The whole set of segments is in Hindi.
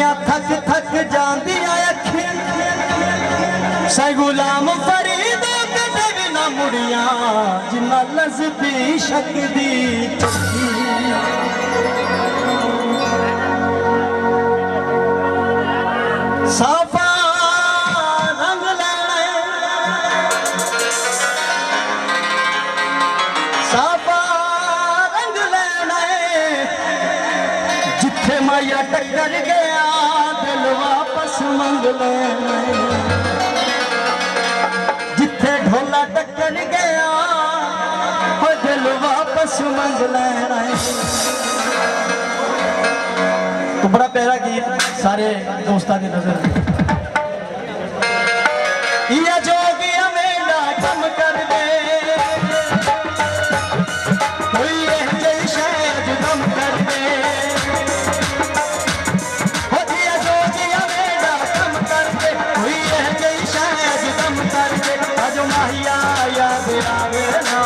दिया थक थक जांदिया अखियां सै गुलाम फरीद कदे भी ना मुड़िया जिन्ना लज़दी शकदी साफा रंग लेना साफा रंग लेना जिथे माया टक्कर गया दिल वापस मंग लेना जिथे ढोला टक्कर गया हो दिल वापस मंग लेना। तो बड़ा प्यारा गीत सारे दोस्तों की नजर ये जोगिया मेरा कम कर दे कोई जय शायद कम कर दे हो दिया जोगिया मेरा कम कर दे कोई जय शायद कम कर दे आज माहिया याद आवे ना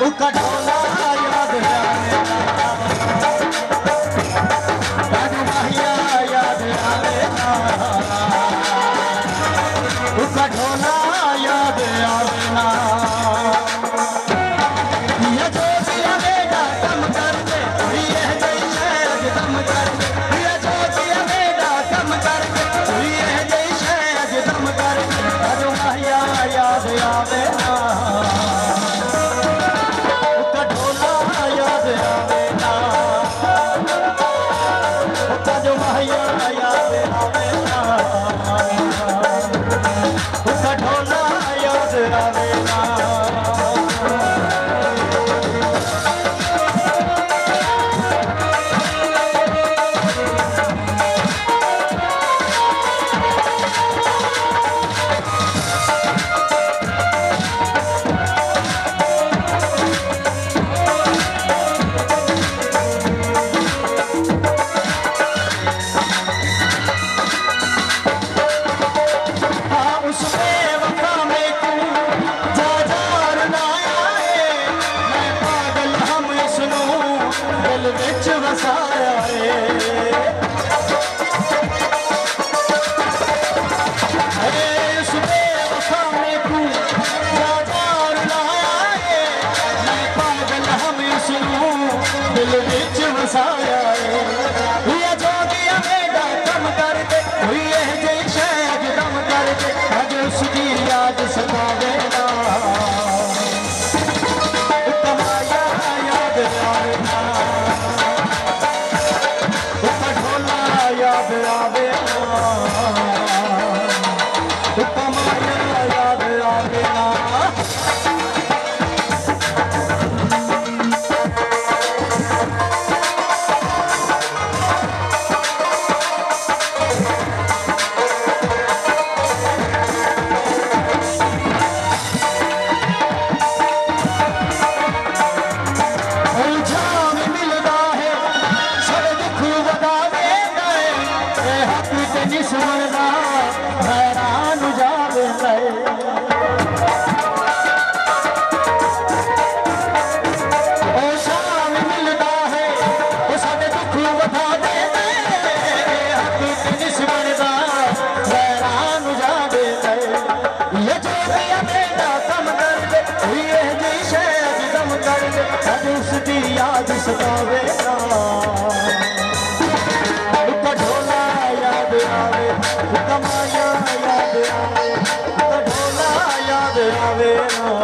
उसका ढोला याद आवे ना उसका ढोला याद आवे ना ये जोगिया मेरा कम कर दे ये जय शायद कम कर दे ये जोगिया मेरा कम कर दे ये जय शायद कम कर दे जो माहिया याद आवे ना उसका ढोला याद आवे ना उसका जो माहिया याद आवे ना उसका ढोला याद आवे ना। बिच वसाया दिल बिच वसाया ये जोगिया मेरा कम कर दे कोई जय शायद दम कर दे अज उसकी याद सतावे ना कमाया याद आवे ना उसका ढोला याद आवे ना कमाया याद आवे ना। हैरान जावे ओ शाम मिलता है वो साडे दुख वधा दे निस्वरदा हैरान जावे ये जोगिया मेरा कम कर दे ये जी शायद दम कर दे अज उसकी याद सतावे ना उसका ढोला याद आवे कमाया याद आवे ढोला याद आवे ना।